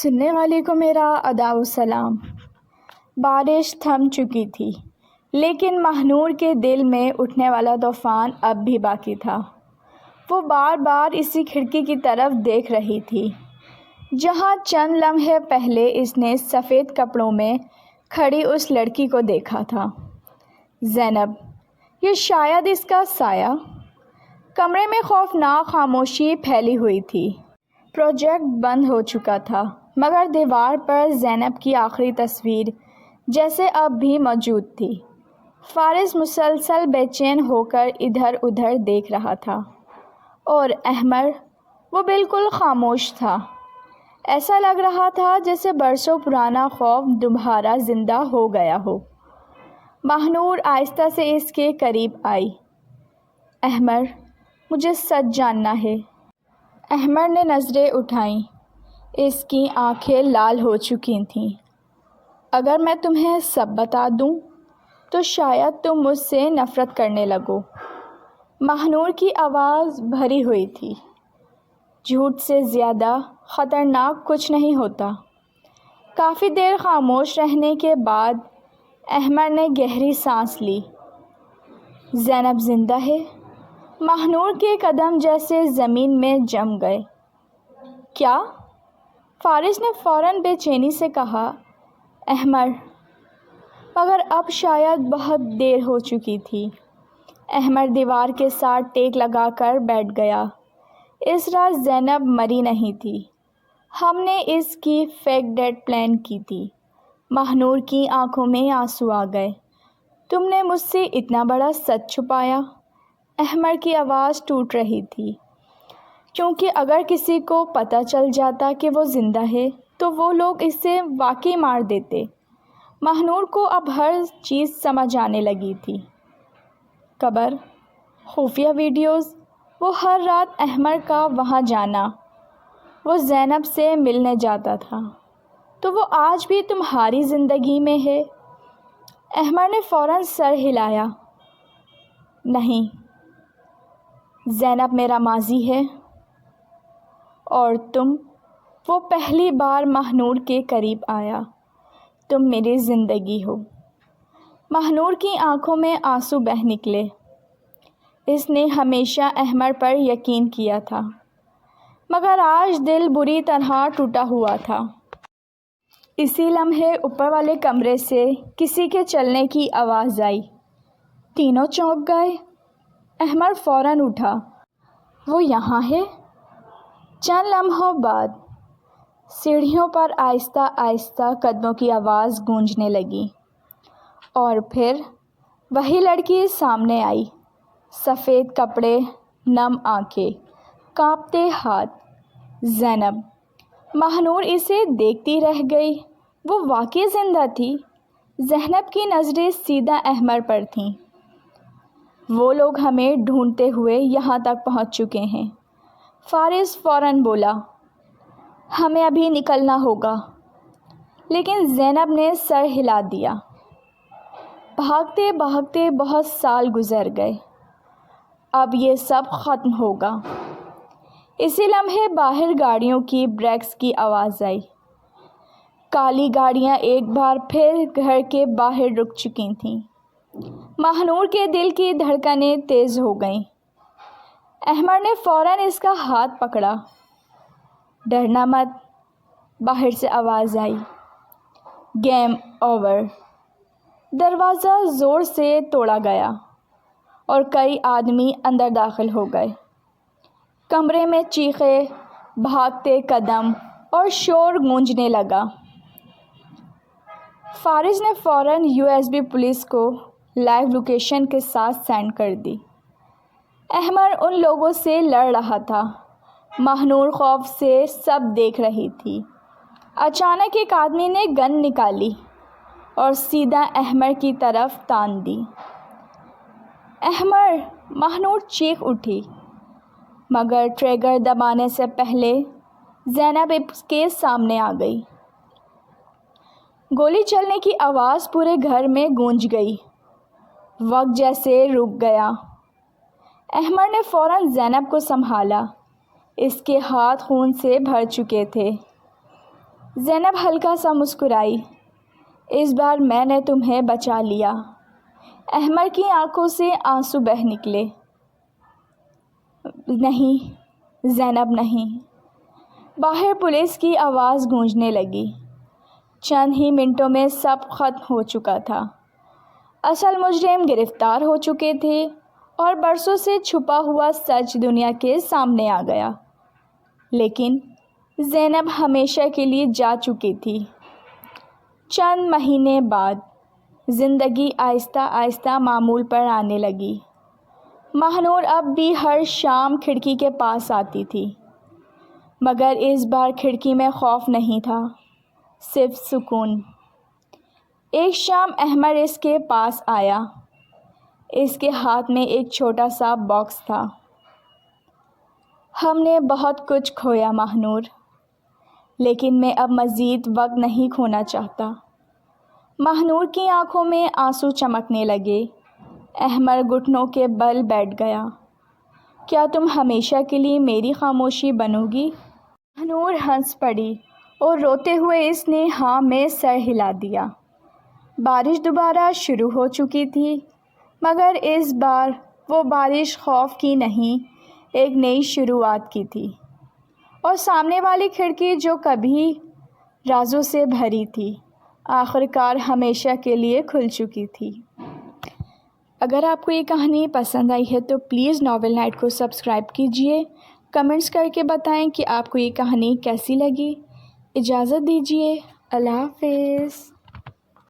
سننے والے کو میرا اداء السلام۔ بارش تھم چکی تھی لیکن ماہنور کے دل میں اٹھنے والا طوفان اب بھی باقی تھا۔ وہ بار بار اسی کھڑکی کی طرف دیکھ رہی تھی جہاں چند لمحے پہلے اس نے سفید کپڑوں میں کھڑی اس لڑکی کو دیکھا تھا۔ زینب، یہ شاید اس کا سایہ۔ کمرے میں خوفناک خاموشی پھیلی ہوئی تھی۔ پروجیکٹ بند ہو چکا تھا مگر دیوار پر زینب کی آخری تصویر جیسے اب بھی موجود تھی۔ فارس مسلسل بے چین ہو کر ادھر ادھر دیکھ رہا تھا اور احمر، وہ بالکل خاموش تھا۔ ایسا لگ رہا تھا جیسے برسوں پرانا خوف دوبارہ زندہ ہو گیا ہو۔ ماہنور آہستہ سے اس کے قریب آئی۔ احمر، مجھے سچ جاننا ہے۔ احمر نے نظریں اٹھائیں۔ اس کی آنکھیں لال ہو چکی تھیں۔ اگر میں تمہیں سب بتا دوں تو شاید تم مجھ سے نفرت کرنے لگو۔ ماہنور کی آواز بھری ہوئی تھی۔ جھوٹ سے زیادہ خطرناک کچھ نہیں ہوتا۔ کافی دیر خاموش رہنے کے بعد احمر نے گہری سانس لی۔ زینب زندہ ہے؟ ماہنور کے قدم جیسے زمین میں جم گئے۔ کیا؟ فارس نے فوراً بے چینی سے کہا۔ احمر، مگر اب شاید بہت دیر ہو چکی تھی۔ احمر دیوار کے ساتھ ٹیک لگا کر بیٹھ گیا۔ اس رات زینب مری نہیں تھی۔ ہم نے اس کی فیک ڈیتھ پلان کی تھی۔ ماہنور کی آنکھوں میں آنسو آ گئے۔ تم نے مجھ سے اتنا بڑا سچ چھپایا؟ احمر کی آواز ٹوٹ رہی تھی، کیونکہ اگر کسی کو پتہ چل جاتا کہ وہ زندہ ہے تو وہ لوگ اسے واقعی مار دیتے۔ ماہنور کو اب ہر چیز سمجھ آنے لگی تھی۔ قبر، خفیہ ویڈیوز، وہ ہر رات احمر کا وہاں جانا، وہ زینب سے ملنے جاتا تھا، تو وہ آج بھی تمہاری زندگی میں ہے؟ احمر نے فوراً سر ہلایا۔ نہیں، زینب میرا ماضی ہے اور تم، وہ پہلی بار ماہنور کے قریب آیا، تم میری زندگی ہو۔ ماہنور کی آنکھوں میں آنسو بہہ نکلے۔ اس نے ہمیشہ احمر پر یقین کیا تھا مگر آج دل بری طرح ٹوٹا ہوا تھا۔ اسی لمحے اوپر والے کمرے سے کسی کے چلنے کی آواز آئی۔ تینوں چونک گئے۔ احمر فوراً اٹھا۔ وہ یہاں ہے؟ چند لمحوں بعد سیڑھیوں پر آہستہ آہستہ قدموں کی آواز گونجنے لگی اور پھر وہی لڑکی سامنے آئی۔ سفید کپڑے، نم آنکھیں، کانپتے ہاتھ۔ زینب۔ ماہنور اسے دیکھتی رہ گئی۔ وہ واقعی زندہ تھی۔ زینب کی نظریں سیدھا احمر پر تھیں۔ وہ لوگ ہمیں ڈھونڈتے ہوئے یہاں تک پہنچ چکے ہیں۔ فارس فوراً بولا۔ ہمیں ابھی نکلنا ہوگا، لیکن زینب نے سر ہلا دیا۔ بھاگتے بھاگتے بہت سال گزر گئے۔ اب یہ سب ختم ہوگا۔ اسی لمحے باہر گاڑیوں کی بریکس کی آواز آئی۔ کالی گاڑیاں ایک بار پھر گھر کے باہر رک چکی تھیں۔ ماہنور کے دل کی دھڑکنیں تیز ہو گئیں۔ احمر نے فوراً اس کا ہاتھ پکڑا۔ ڈرنا مت، باہر سے آواز آئی۔ Game over. دروازہ زور سے توڑا گیا اور کئی آدمی اندر داخل ہو گئے۔ کمرے میں چیخیں، بھاگتے قدم اور شور گونجنے لگا۔ فارس نے فوراً USB پولیس کو لائیو لوکیشن کے ساتھ سینڈ کر دی۔ احمر ان لوگوں سے لڑ رہا تھا۔ ماہنور خوف سے سب دیکھ رہی تھی۔ اچانک ایک آدمی نے گن نکالی اور سیدھا احمر کی طرف تان دی۔ احمر! ماہنور چیخ اٹھی مگر ٹریگر دبانے سے پہلے زینب اس کے سامنے آ گئی۔ گولی چلنے کی آواز پورے گھر میں گونج گئی۔ وقت جیسے رک گیا۔ احمر نے فوراً زینب کو سنبھالا۔ اس کے ہاتھ خون سے بھر چکے تھے۔ زینب ہلکا سا مسکرائی۔ اس بار میں نے تمہیں بچا لیا۔ احمر کی آنکھوں سے آنسو بہہ نکلے۔ نہیں زینب نہیں۔ باہر پولیس کی آواز گونجنے لگی۔ چند ہی منٹوں میں سب ختم ہو چکا تھا۔ اصل مجرم گرفتار ہو چکے تھے اور برسوں سے چھپا ہوا سچ دنیا کے سامنے آ گیا۔ لیکن زینب ہمیشہ کے لیے جا چکی تھی۔ چند مہینے بعد زندگی آہستہ آہستہ معمول پر آنے لگی۔ ماہنور اب بھی ہر شام کھڑکی کے پاس آتی تھی، مگر اس بار کھڑکی میں خوف نہیں تھا، صرف سکون۔ ایک شام احمر اس کے پاس آیا۔ اس کے ہاتھ میں ایک چھوٹا سا باکس تھا۔ ہم نے بہت کچھ کھویا ماہنور، لیکن میں اب مزید وقت نہیں کھونا چاہتا۔ ماہنور کی آنکھوں میں آنسو چمکنے لگے۔ احمر گھٹنوں کے بل بیٹھ گیا۔ کیا تم ہمیشہ کے لیے میری خاموشی بنو گی؟ ماہنور ہنس پڑی اور روتے ہوئے اس نے ہاں میں سر ہلا دیا۔ بارش دوبارہ شروع ہو چکی تھی، مگر اس بار وہ بارش خوف کی نہیں، ایک نئی شروعات کی تھی۔ اور سامنے والی کھڑکی جو کبھی رازوں سے بھری تھی، آخرکار ہمیشہ کے لیے کھل چکی تھی۔ اگر آپ کو یہ کہانی پسند آئی ہے تو پلیز ناول نائٹ کو سبسکرائب کیجیے، کمنٹس کر کے بتائیں کہ آپ کو یہ کہانی کیسی لگی۔ اجازت دیجیے، اللہ حافظ۔